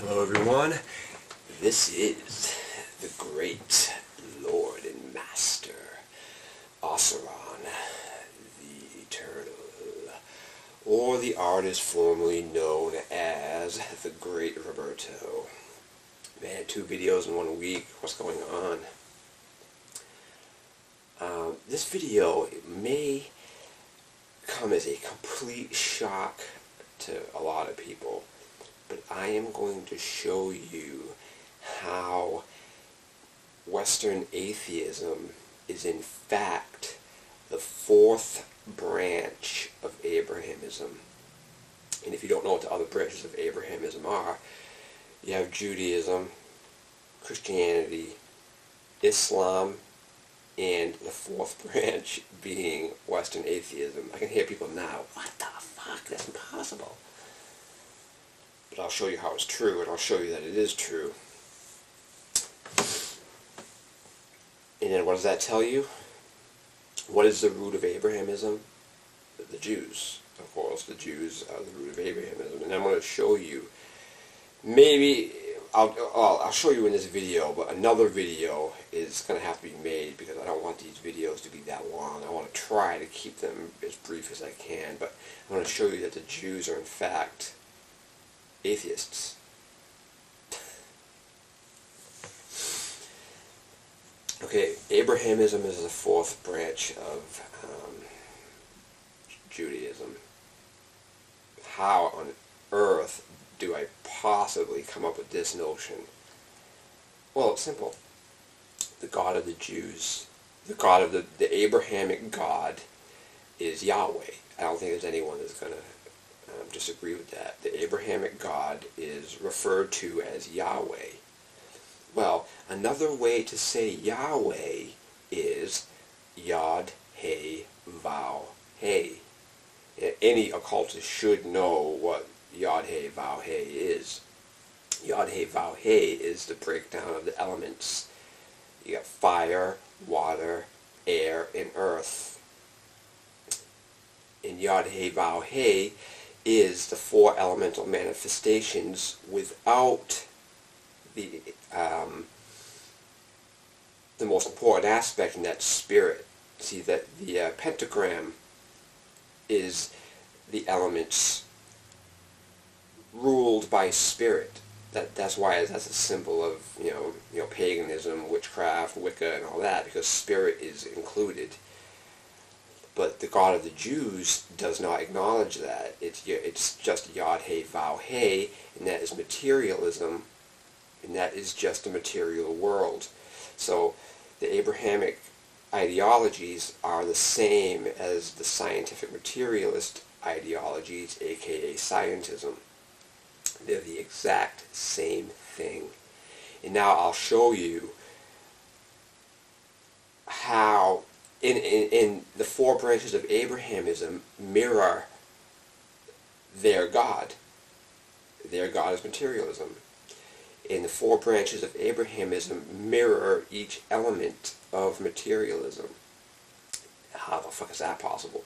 Hello everyone, this is the great Lord and Master, Oseron, the Eternal, or the artist formerly known as the Great Roberto. Man, 2 videos in 1 week, what's going on? This video may come as a complete shock to a lot of people, but I am going to show you how Western atheism is in fact the 4th branch of Abrahamism. And if you don't know what the other branches of Abrahamism are, you have Judaism, Christianity, Islam, and the 4th branch being Western atheism. I can hear people now, what the fuck, that's impossible. But I'll show you how it's true, and I'll show you that it is true. And then what does that tell you? What is the root of Abrahamism? The Jews. Of course, the Jews are the root of Abrahamism. And I'm going to show you, maybe, I'll show you in this video, but another video is going to have to be made because I don't want these videos to be that long. I want to try to keep them as brief as I can, but I'm going to show you that the Jews are in fact atheists. Okay, Abrahamism is the 4th branch of Judaism. How on earth do I possibly come up with this notion? Well, it's simple. The God of the Jews, the God of the Abrahamic God is Yahweh. I don't think there's anyone that's going to disagree with that. The Abrahamic God is referred to as Yahweh. Well, another way to say Yahweh is Yod He Vav He. Any occultist should know what Yod He Vav He is. Yod He Vav He is the breakdown of the elements. You got fire, water, air, and earth. And Yod He Vav He is the 4 elemental manifestations without the most important aspect, in that spirit. See that the pentagram is the elements ruled by spirit. That's why that's a symbol of you know paganism, witchcraft, Wicca, and all that, because spirit is included. But the God of the Jews does not acknowledge that. It's just Yod He Vav He, and that is materialism, and that is just a material world. So the Abrahamic ideologies are the same as the scientific materialist ideologies, aka scientism. They're the exact same thing. And now I'll show you how in the 4 branches of Abrahamism mirror their God. Their God is materialism. And the 4 branches of Abrahamism mirror each element of materialism. How the fuck is that possible?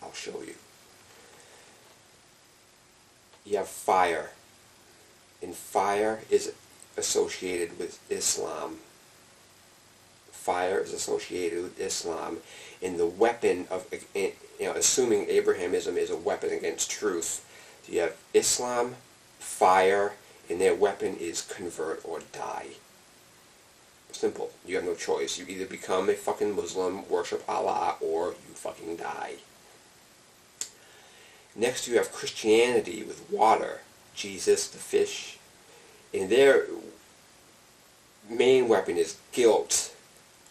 I'll show you. You have fire. And fire is associated with Islam. Fire is associated with Islam. And the weapon of, assuming Abrahamism is a weapon against truth, so you have Islam, fire, and their weapon is convert or die. Simple. You have no choice. You either become a fucking Muslim, worship Allah, or you fucking die. Next you have Christianity with water, Jesus, the fish, and their main weapon is guilt,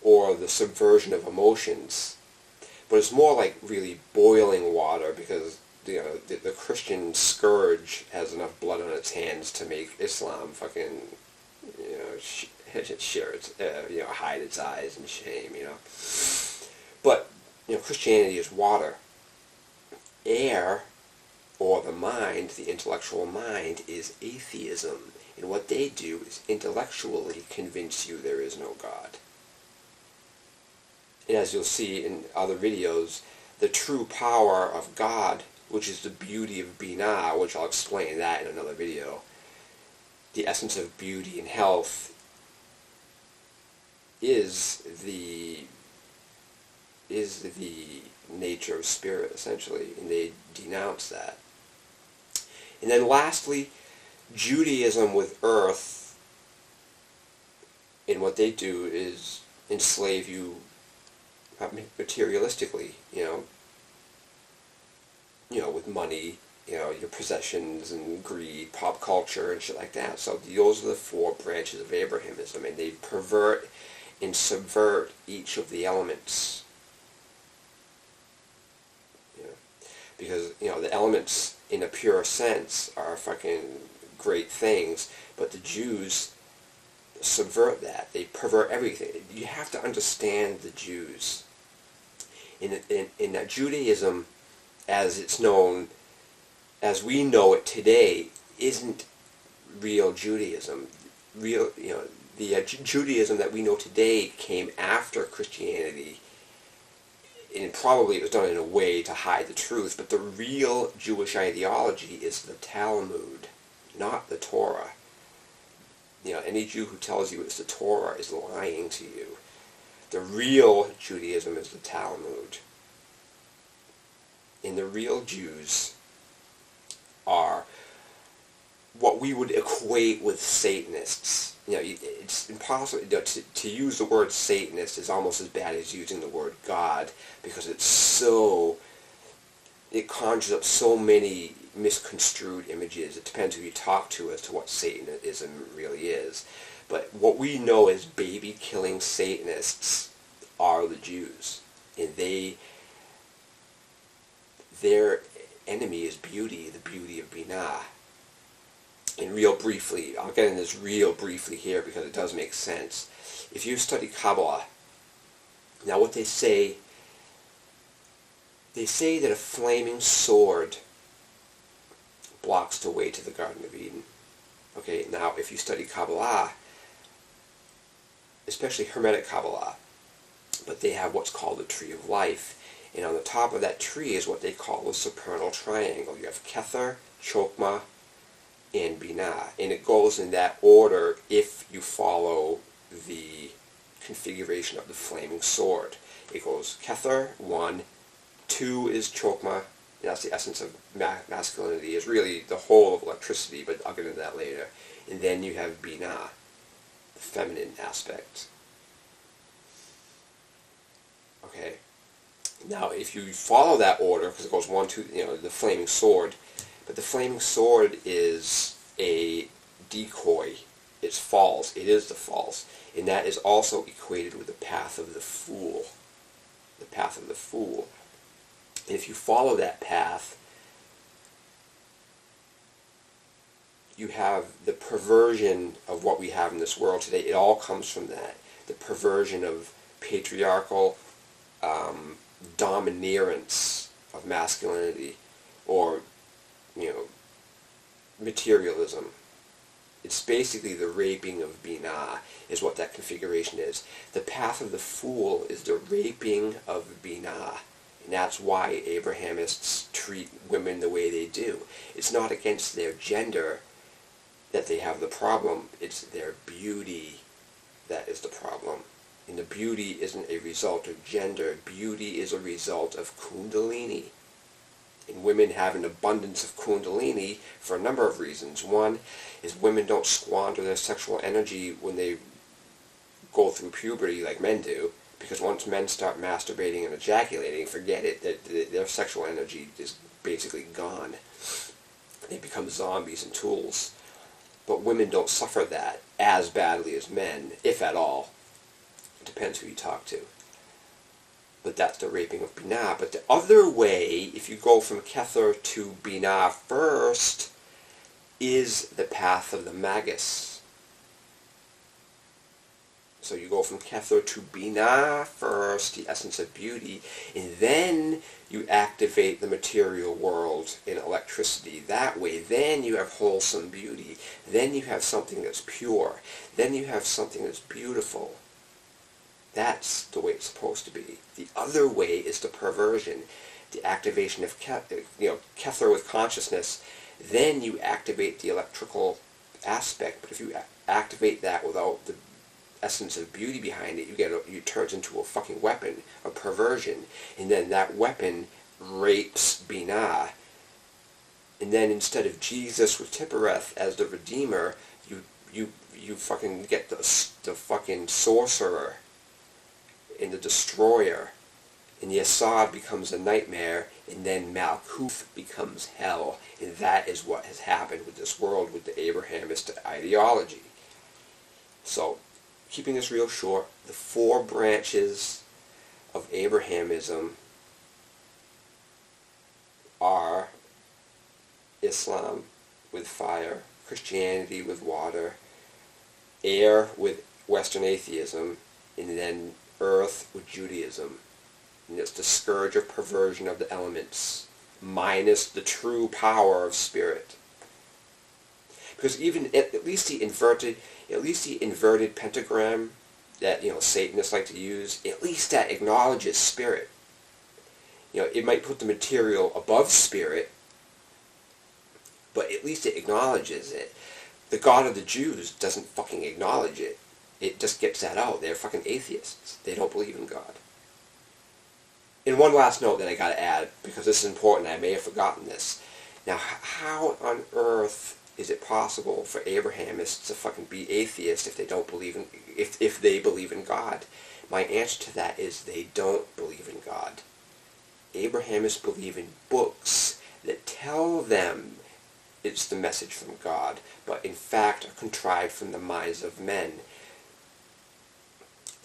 or the subversion of emotions. But it's more like really boiling water, because the Christian scourge has enough blood on its hands to make Islam fucking, hide its eyes in shame, But, Christianity is water. Air, or the mind, the intellectual mind, is atheism. And what they do is intellectually convince you there is no God. And as you'll see in other videos, the true power of God, which is the beauty of Binah, which I'll explain that in another video, the essence of beauty and health is the nature of spirit, essentially, and they denounce that. And then lastly, Judaism with earth, and what they do is enslave you materialistically, with money, your possessions and greed, pop culture and shit like that. So those are the four branches of Abrahamism, and they pervert and subvert each of the elements. Because, the elements in a pure sense are fucking great things, but the Jews subvert that. They pervert everything. You have to understand the Jews. In that Judaism, as it's known, as we know it today, isn't real Judaism. The Judaism that we know today came after Christianity, and probably it was done in a way to hide the truth, but the real Jewish ideology is the Talmud, not the Torah. Any Jew who tells you it's the Torah is lying to you. The real Judaism is the Talmud. And the real Jews are what we would equate with Satanists. It's impossible to use the word Satanist is almost as bad as using the word God, because it conjures up so many misconstrued images. It depends who you talk to as to what Satanism really is. But what we know as baby-killing Satanists are the Jews. And their enemy is beauty, the beauty of Binah. And real briefly, I'll get into this real briefly here because it does make sense. If you study Kabbalah, now what they say that a flaming sword blocks the way to the Garden of Eden. Okay, now if you study Kabbalah, especially Hermetic Kabbalah, but they have what's called the Tree of Life. And on the top of that tree is what they call the supernal triangle. You have Kether, Chokmah, and Binah. And it goes in that order if you follow the configuration of the flaming sword. It goes Kether, 1, 2 is Chokmah, and that's the essence of masculinity, is really the whole of electricity, but I'll get into that later. And then you have Binah, the feminine aspect. Okay. Now, if you follow that order, because it goes 1, 2, the flaming sword, but the flaming sword is a decoy. It's false. It is the false. And that is also equated with the path of the fool. The path of the fool. And if you follow that path, you have the perversion of what we have in this world today. It all comes from that. The perversion of patriarchal domineerance of masculinity, or materialism. It's basically the raping of Binah is what that configuration is. The path of the fool is the raping of Binah, and that's why Abrahamists treat women the way they do. It's not against their gender that they have the problem, it's their beauty that is the problem. And the beauty isn't a result of gender. Beauty is a result of Kundalini. And women have an abundance of Kundalini for a number of reasons. One is women don't squander their sexual energy when they go through puberty like men do, because once men start masturbating and ejaculating, forget it, their sexual energy is basically gone. They become zombies and tools. But women don't suffer that as badly as men, if at all. Depends who you talk to. But that's the raping of Binah. But the other way, if you go from Kether to Binah first, is the path of the Magus. So you go from Kether to Binah first, the essence of beauty, and then you activate the material world in electricity. That way, then you have wholesome beauty. Then you have something that's pure. Then you have something that's beautiful. That's the way it's supposed to be. The other way is the perversion, the activation of Kether with consciousness. Then you activate the electrical aspect, but if you activate that without the essence of beauty behind it, it turns into a fucking weapon, a perversion, and then that weapon rapes Binah. And then instead of Jesus with Tippereth as the Redeemer, you fucking get the fucking sorcerer and the destroyer, and the Assad becomes a nightmare, and then Malkuth becomes hell, and that is what has happened with this world with the Abrahamist ideology. So, keeping this real short, the 4 branches of Abrahamism are Islam with fire, Christianity with water, air with Western atheism, and then earth with Judaism. And it's the scourge of perversion of the elements, minus the true power of spirit. Because even at least the inverted pentagram that Satanists like to use, at least that acknowledges spirit. It might put the material above spirit, but at least it acknowledges it. The God of the Jews doesn't fucking acknowledge it. It just gets that out. They're fucking atheists. They don't believe in God. And one last note that I gotta add, because this is important, I may have forgotten this. Now, how on earth is it possible for Abrahamists to fucking be atheists if they don't believe in, if they believe in God? My answer to that is they don't believe in God. Abrahamists believe in books that tell them it's the message from God, but in fact are contrived from the minds of men.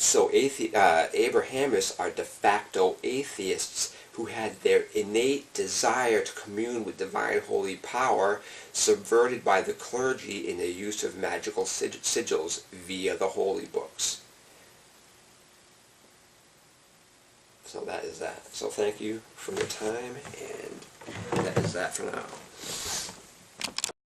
So Abrahamists are de facto atheists who had their innate desire to commune with divine holy power subverted by the clergy in the use of magical sigils via the holy books. So that is that. So thank you for your time, and that is that for now.